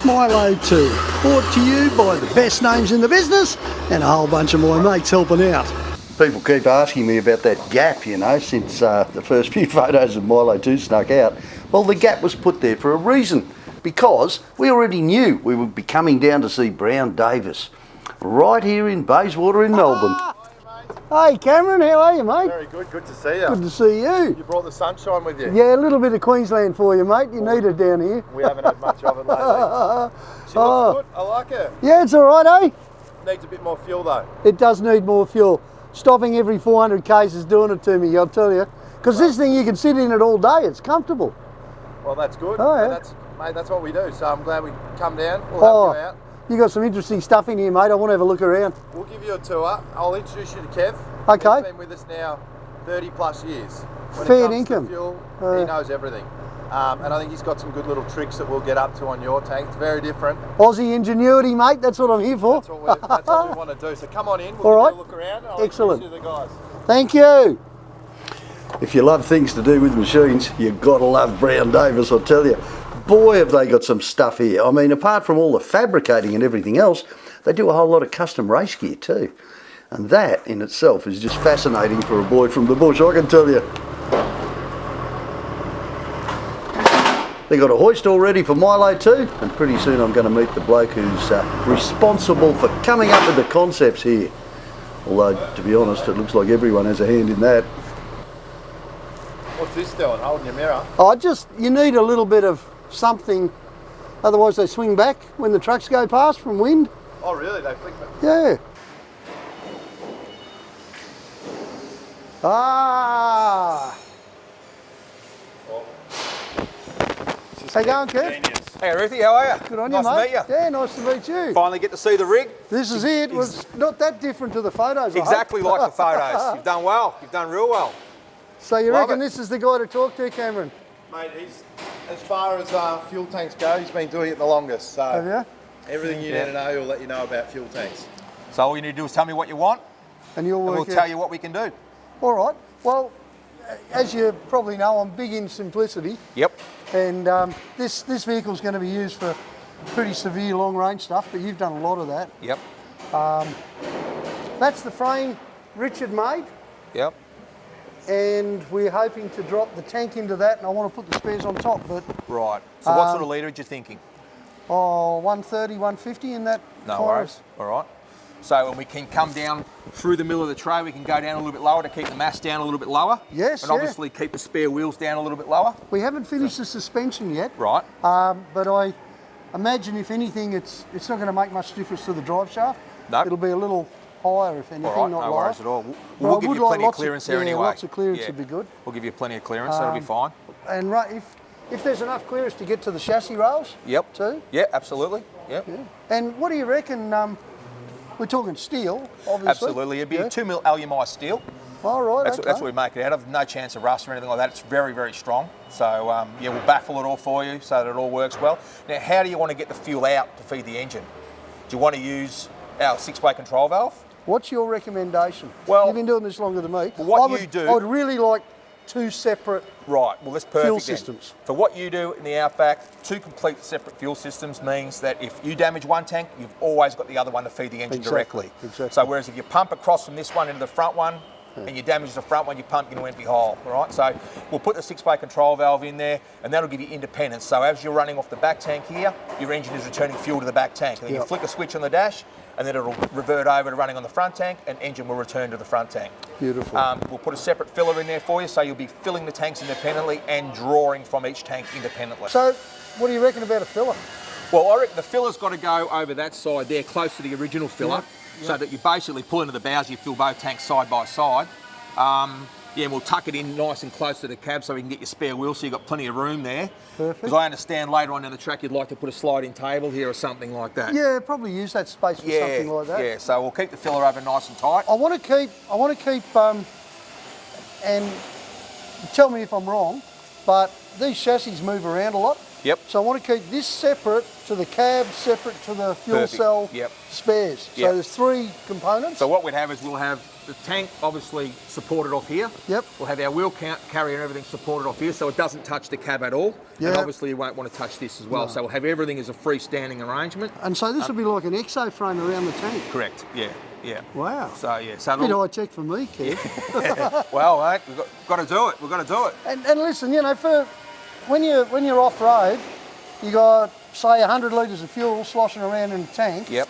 Milo 2, brought to you by the best names in the business and a whole bunch of my mates helping out. People keep asking me about that gap, you know, since the first few photos of Milo 2 snuck out. Well, the gap was put there for a reason, because we already knew we would be coming down to see Brown Davis, right here in Bayswater in Melbourne. Hey Cameron, how are you, mate? Very good, good to see you. Good to see you. You brought the sunshine with you. Yeah, a little bit of Queensland for you, mate. You need it down here. We haven't had much of it lately. She looks good, I like her. Yeah, it's all right, eh? Needs a bit more fuel though. It does need more fuel. Stopping every 400 k's is doing it to me, I'll tell you. Because this thing, you can sit in it all day. It's comfortable. Well, that's good. Oh, yeah. Mate, that's what we do. So I'm glad we come down. We'll help you out. You got some interesting stuff in here, mate. I want to have a look around. We'll give you a tour. I'll introduce you to Kev. Okay. He's been with us now 30 plus years. When Fair it comes income. to fuel, he knows everything. And I think he's got some good little tricks that we'll get up to on your tank. It's very different. Aussie ingenuity, mate. That's what I'm here for. That's what we want to do. So come on in. We'll all right. give you a look around. I'll excellent. introduce you to the guys. Thank you. If you love things to do with machines, you've got to love Brown Davis, I'll tell you. Boy, have they got some stuff here. I mean, apart from all the fabricating and everything else, they do a whole lot of custom race gear too. And that in itself is just fascinating for a boy from the bush, I can tell you. They got a hoist all ready for Milo 2, and pretty soon I'm going to meet the bloke who's responsible for coming up with the concepts here. Although, to be honest, it looks like everyone has a hand in that. What's this doing? Holding your mirror? You need a little bit of something, otherwise they swing back when the trucks go past from wind. Oh really? They flick back? Yeah. Ah. Well, how you going, Kev? Genius. Hey Ruthie, how are you? Good on you, mate. Nice to meet you. Yeah, nice to meet you. Finally get to see the rig. This is it. It was not that different to the photos. Exactly like the photos. You've done well. You've done real well. So you Love reckon it. this is the guy to talk to, Cameron? Mate, he's, as far as fuel tanks go, he's been doing it the longest. So Have you? everything you need to know, he'll let you know about fuel tanks. So all you need to do is tell me what you want, And you'll and work we'll tell you what we can do. All right. Well, as you probably know, I'm big in simplicity. Yep. And this vehicle's going to be used for pretty severe long-range stuff, but you've done a lot of that. Yep. That's the frame Richard made, Yep. and we're hoping to drop the tank into that, and I want to put the spares on top, but Right. So what sort of litre are you thinking? 130, 150 in that. No kind worries. All right. So when we can come down through the middle of the tray, we can go down a little bit lower to keep the mass down a little bit lower. Yes, And yeah. obviously keep the spare wheels down a little bit lower. We haven't finished the suspension yet. Right. But I imagine, if anything, it's not going to make much difference to the drive shaft. No. It'll be a little higher, if anything, All right. not No lower. worries at all. But We'll I give would you like plenty of lots clearance yeah, there anyway. lots of clearance Yeah. would be good. We'll give you plenty of clearance. That'll be fine. And right, if there's enough clearance to get to the chassis rails. Yep. Too. Yeah, absolutely. Yep. Yeah. And what do you reckon? We're talking steel, obviously. Absolutely. It'd be a 2 mil aluminium steel. All right. That's what we make it out of. No chance of rust or anything like that. It's very, very strong. So yeah, we'll baffle it all for you so that it all works well. Now, how do you want to get the fuel out to feed the engine? Do you want to use our 6-way control valve? What's your recommendation? Well, you've been doing this longer than me. Well, what I would, you do- I would really like 2 separate. Right. Well, that's perfect. Fuel then. systems. For what you do in the Outback, 2 complete separate fuel systems means that if you damage one tank, you've always got the other one to feed the engine directly. Exactly. So whereas if you pump across from this one into the front one, and you damage the front one, you pump into an empty hole, all right? So we'll put the 6-way control valve in there, and that'll give you independence. So as you're running off the back tank here, your engine is returning fuel to the back tank. And then you flick a switch on the dash, and then it'll revert over to running on the front tank, and engine will return to the front tank. Beautiful. We'll put a separate filler in there for you, so you'll be filling the tanks independently and drawing from each tank independently. So, what do you reckon about a filler? Well, I reckon the filler's got to go over that side there, close to the original filler, so that you basically pull into the bows, you fill both tanks side by side. Yeah, and we'll tuck it in nice and close to the cab so we can get your spare wheel, so you've got plenty of room there. Perfect. Because I understand later on down the track you'd like to put a sliding table here or something like that. Yeah, probably use that space for something like that. Yeah, so we'll keep the filler over nice and tight. I want to keep, and tell me if I'm wrong, but these chassis move around a lot. Yep. So I want to keep this separate to the cab, separate to the fuel Perfect. cell Yep. spares. So Yep. there's 3 components. So what we'd have is we'll have the tank obviously supported off here. Yep. We'll have our wheel carrier and everything supported off here, so it doesn't touch the cab at all. Yep. And obviously you won't want to touch this as well. No. So we'll have everything as a freestanding arrangement. And so this will be like an exo frame around the tank. Correct. Yeah. Yeah. Wow. So yeah. So Bit high tech for me, Kev. well, mate, we've got to do it. We've got to do it. And listen, you know, for when you're off road, you got say 100 litres of fuel sloshing around in the tank. Yep.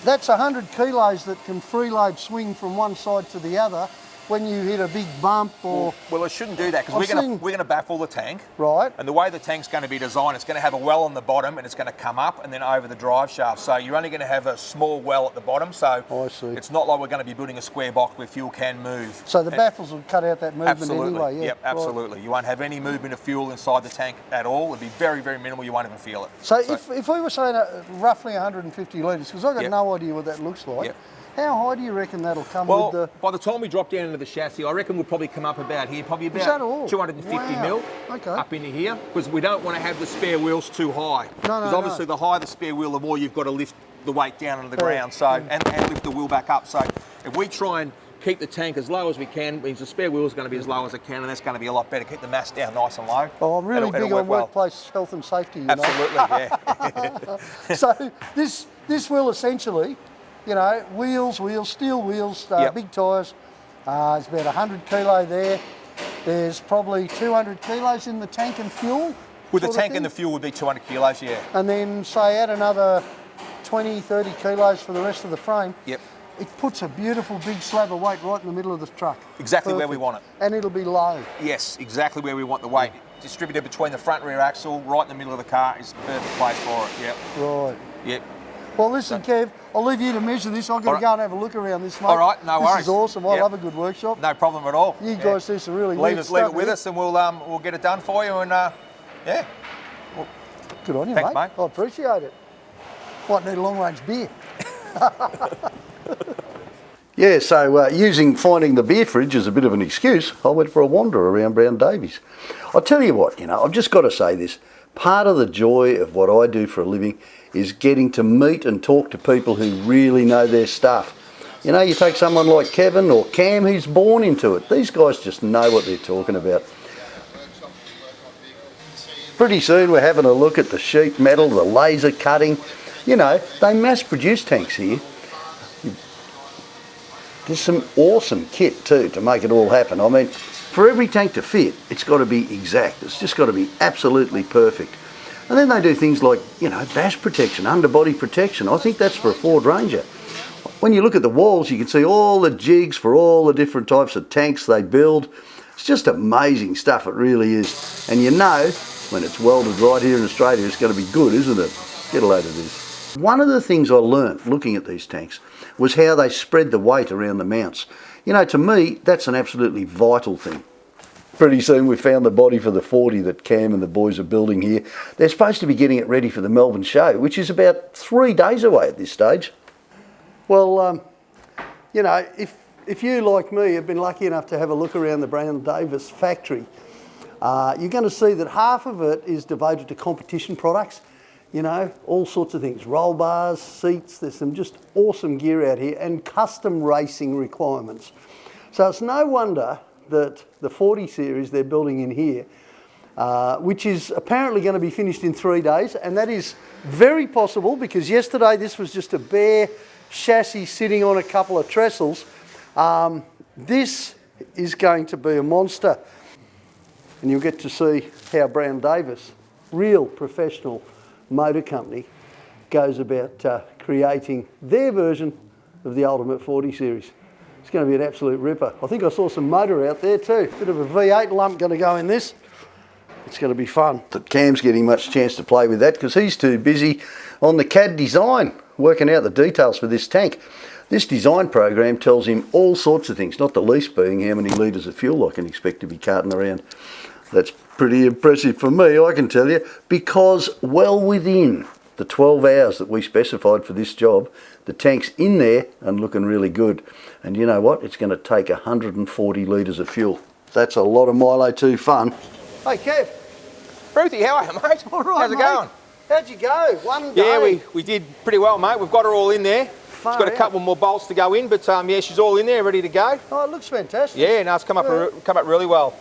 That's 100 kilos that can freeload swing from one side to the other when you hit a big bump or... Well, it shouldn't do that because we're going to baffle the tank. Right. And the way the tank's going to be designed, it's going to have a well on the bottom and it's going to come up and then over the drive shaft. So you're only going to have a small well at the bottom. So I see. It's not like we're going to be building a square box where fuel can move. So the baffles will cut out that movement anyway, yeah. Yep, absolutely. Right. You won't have any movement of fuel inside the tank at all. It'll be very, very minimal. You won't even feel it. So if we were saying roughly 150 litres, because I've got no idea what that looks like, how high do you reckon that'll come with the... by the time we drop down into the chassis, I reckon we'll probably come up about here, probably about Is that all? 250 mil up into here, because we don't want to have the spare wheels too high. Because obviously the higher the spare wheel, the more you've got to lift the weight down onto the ground, so and lift the wheel back up. So if we try and keep the tank as low as we can, means the spare wheel is going to be as low as it can, and that's going to be a lot better. Keep the mass down nice and low. Oh, I'm really big on workplace health and safety, you Absolutely, know? So this will essentially... You know, wheels, steel wheels, big tyres. It's about 100 kilo there. There's probably 200 kilos in the tank and fuel. With the tank and the fuel would be 200 kilos, yeah. And then say add another 20, 30 kilos for the rest of the frame. Yep. It puts a beautiful big slab of weight right in the middle of the truck. Exactly where we want it. And it'll be low. Yes, exactly where we want the weight. Distributed between the front and rear axle, right in the middle of the car is the perfect place for it, yep. Right. Yep. Well, listen, Kev, I'll leave you to measure this. I'm going to go and have a look around this, mate. All right, no worries. This is awesome. I love a good workshop. No problem at all. You guys do some really leave neat it stuff with us, and we'll get it done for you. And yeah. Good on you, Thanks, mate. I appreciate it. Might need a long-range beer. Yeah, so finding the beer fridge as a bit of an excuse, I went for a wander around Brown Davies. I'll tell you what, you know, I've just got to say this. Part of the joy of what I do for a living is getting to meet and talk to people who really know their stuff. You know, you take someone like Kevin or Cam who's born into it. These guys just know what they're talking about. Pretty soon we're having a look at the sheet metal, the laser cutting. You know, they mass produce tanks here. There's some awesome kit too to make it all happen. I mean, for every tank to fit, it's got to be exact. It's just got to be absolutely perfect. And then they do things like, you know, dash protection, underbody protection. I think that's for a Ford Ranger. When you look at the walls, you can see all the jigs for all the different types of tanks they build. It's just amazing stuff, it really is. And you know, when it's welded right here in Australia, it's going to be good, isn't it? Get a load of this. One of the things I learnt looking at these tanks was how they spread the weight around the mounts. You know, to me, that's an absolutely vital thing. Pretty soon we found the body for the 40 that Cam and the boys are building here. They're supposed to be getting it ready for the Melbourne show, which is about 3 days away at this stage. Well, you know, if you, like me, have been lucky enough to have a look around the Brown Davis factory, you're going to see that half of it is devoted to competition products. You know, all sorts of things, roll bars, seats, there's some just awesome gear out here and custom racing requirements. So it's no wonder that the 40 series they're building in here, which is apparently going to be finished in 3 days, and that is very possible because yesterday this was just a bare chassis sitting on a couple of trestles. This is going to be a monster, and you'll get to see how Brown Davis, real professional motor company, goes about creating their version of the ultimate 40 series. It's going to be an absolute ripper. I think I saw some motor out there too. Bit of a V8 lump going to go in this. It's going to be fun. But Cam's getting much chance to play with that because he's too busy on the CAD design, working out the details for this tank. This design program tells him all sorts of things, not the least being how many litres of fuel I can expect to be carting around. That's pretty impressive for me, I can tell you, because well within the 12 hours that we specified for this job, the tank's in there and looking really good. And you know what? It's going to take 140 litres of fuel. That's a lot of Milo 2 fun. Hey, Kev. Ruthie, how are you, mate? All right, how's it going? How'd you go? One day? Yeah, we did pretty well, mate. We've got her all in there. It's got a couple more bolts to go in, but yeah, she's all in there, ready to go. Oh, it looks fantastic. Yeah, no, it's come up really well.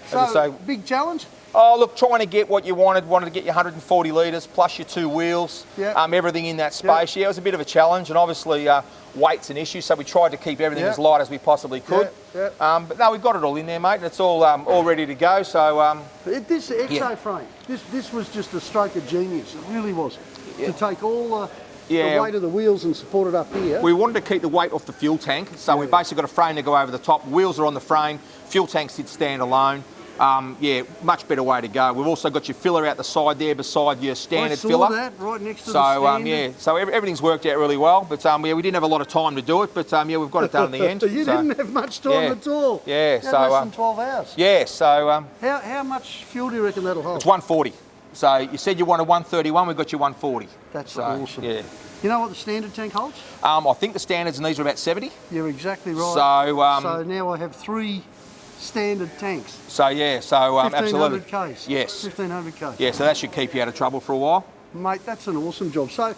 So, As I say, big challenge? oh, look, trying to get what you wanted to get your 140 litres plus your 2 wheels, everything in that space. Yeah, it was a bit of a challenge, and obviously weight's an issue, so we tried to keep everything as light as we possibly could. But no, we've got it all in there, mate, and it's all ready to go. So this exo frame, this was just a stroke of genius. It really was. To take all the weight of the wheels and support it up here. We wanted to keep the weight off the fuel tank, so we basically got a frame to go over the top. Wheels are on the frame, fuel tank sits stand alone. Yeah, much better way to go. We've also got your filler out the side there beside your standard filler. I saw that right next to the standard. Yeah, so everything's worked out really well. But yeah, we didn't have a lot of time to do it, but yeah, we've got it done in the end. You didn't have much time at all. Yeah, so less than 12 hours. Yeah, so how much fuel do you reckon that'll hold? It's 140. So you said you wanted 131, we've got you 140. That's awesome. Yeah. You know what the standard tank holds? I think the standards in these are about 70. You're exactly right. So now I have 3 standard tanks. So yeah, so 1500 absolutely. Ks. Yes. 1500 Ks. Yeah, so that should keep you out of trouble for a while. Mate, that's an awesome job. So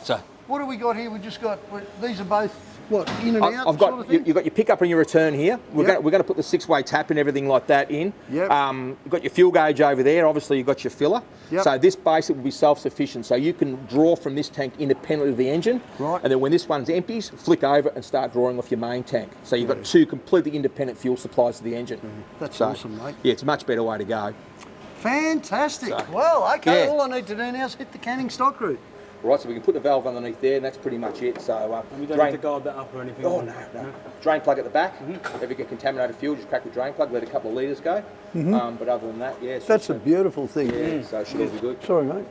what do we got here? We just got, these are both, what, in and out I've got, sort of thing? You've got your pickup and your return here. We're going to put the 6-way tap and everything like that in. Yep. You've got your fuel gauge over there. Obviously, you've got your filler. Yep. So this basically will be self-sufficient. So you can draw from this tank independently of the engine. Right. And then when this one's empties, flick over and start drawing off your main tank. So you've got 2 completely independent fuel supplies to the engine. That's awesome, mate. Yeah, it's a much better way to go. Fantastic. Well, okay, all I need to do now is hit the canning stock route. Right, so we can put the valve underneath there, and that's pretty much it. So and we don't have to guard that up or anything? Oh, no. Drain plug at the back. If you get contaminated fuel, just crack the drain plug, let a couple of litres go. But other than that, yeah. That's a beautiful thing. Yeah, so it should all be good. Sorry, mate.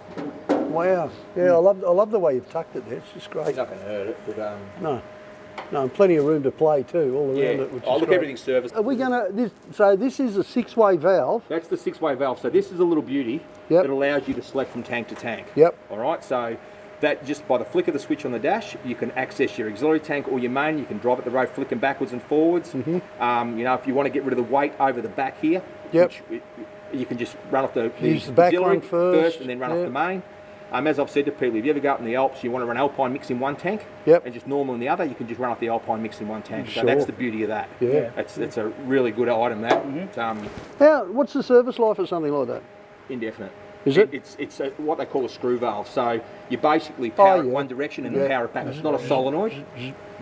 Wow. Yeah, I love the way you've tucked it there. It's just great. It's not going to hurt it, but... No, and plenty of room to play too, all around it, which is look, great. everything's serviced. Are we going to... So this is a 6-way valve. That's the 6-way valve. So this is a little beauty that allows you to select from tank to tank. Yep. All right, so... that just by the flick of the switch on the dash, you can access your auxiliary tank or your main. You can drive up the road flicking backwards and forwards. You know, if you want to get rid of the weight over the back here, you can just run off the use the back auxiliary one first and then run off the main. As I've said to people, if you ever go up in the Alps, you want to run Alpine mix in one tank and just normal in the other, you can just run off the Alpine mix in one tank. So that's the beauty of that. Yeah. It's a really good item, that. What's the service life of something like that? Indefinite. Is it? It's what they call a screw valve. So you basically power it one direction and then power it back. It's not a solenoid,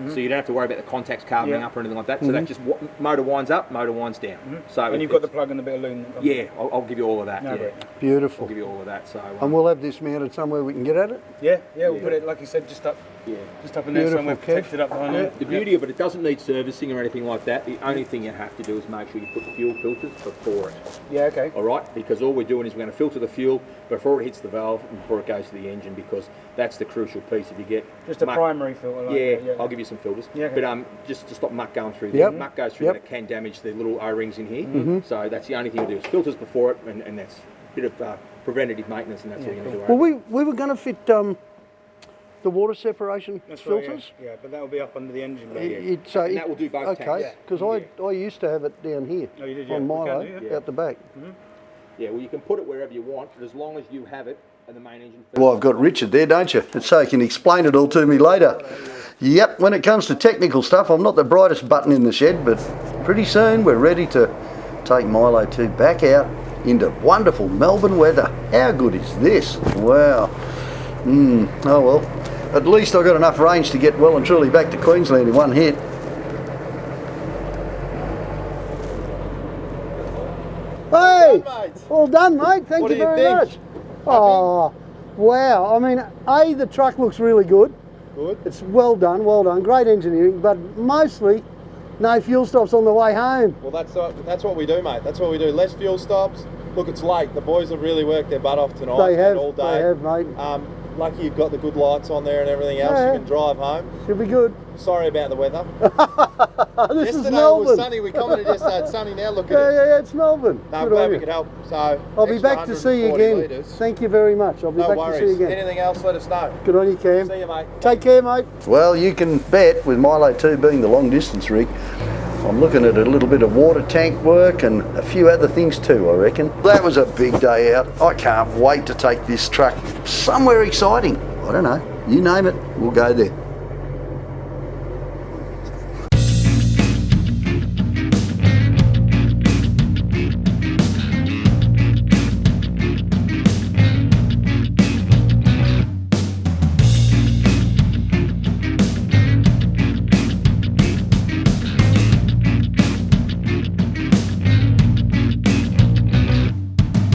so you don't have to worry about the contacts carving up or anything like that. So that just motor winds up, motor winds down. So and you've got the plug and the bit of aluminum. Yeah, I'll give you all of that. Beautiful. I'll give you all of that. So and we'll have this mounted somewhere we can get at it. Yeah, we'll put it like you said, just up in there somewhere, protected up behind it. The beauty of it doesn't need servicing or anything like that. The only thing you have to do is make sure you put the fuel filters before it. Yeah, okay. All right, because all we're doing is we're going to filter the fuel before it hits the valve and before it goes to the engine, because that's the crucial piece. If you get just a primary filter. Like I'll give you some filters. Yeah, okay. But just to stop muck going through there. Muck goes through and it can damage the little O-rings in here. So that's the only thing we do is filters before it, and that's a bit of preventative maintenance, and that's all you need to do. Well, we were going to fit the water separation filters. Yeah, but that will be up under the engine. And that will do both tanks. Okay, because I used to have it down here on Milo, out the back. Yeah, well, you can put it wherever you want, but as long as you have it and the main engine. Well, I've got Richard there, don't you? So he can explain it all to me later. Yep, when it comes to technical stuff, I'm not the brightest button in the shed, but pretty soon we're ready to take Milo 2 back out into wonderful Melbourne weather. How good is this? Wow. Oh well. At least I got enough range to get well and truly back to Queensland in one hit. Hey! All done, mate. Thank you very much. Oh, wow. I mean, the truck looks really good. Good. It's well done, great engineering, but mostly no fuel stops on the way home. Well, that's what we do, mate. That's what we do. Less fuel stops. Look, it's late. The boys have really worked their butt off tonight. They have. All day. They have, mate. Lucky you've got the good lights on there and everything else. You can drive home. Should be good. Sorry about the weather. This is Yesterday Melbourne. it was sunny. We commented yesterday it's sunny now. Look at it. Yeah, it's Melbourne. No, I'm glad we could help. So I'll be back to see you again. Litres. Thank you very much. I'll be No back worries. to see you again. Anything else, let us know. Good on you, Cam. See you, mate. Take care, mate. Well, you can bet with Milo 2 being the long distance rig, I'm looking at a little bit of water tank work and a few other things too, I reckon. That was a big day out. I can't wait to take this truck somewhere exciting. I don't know, you name it, we'll go there.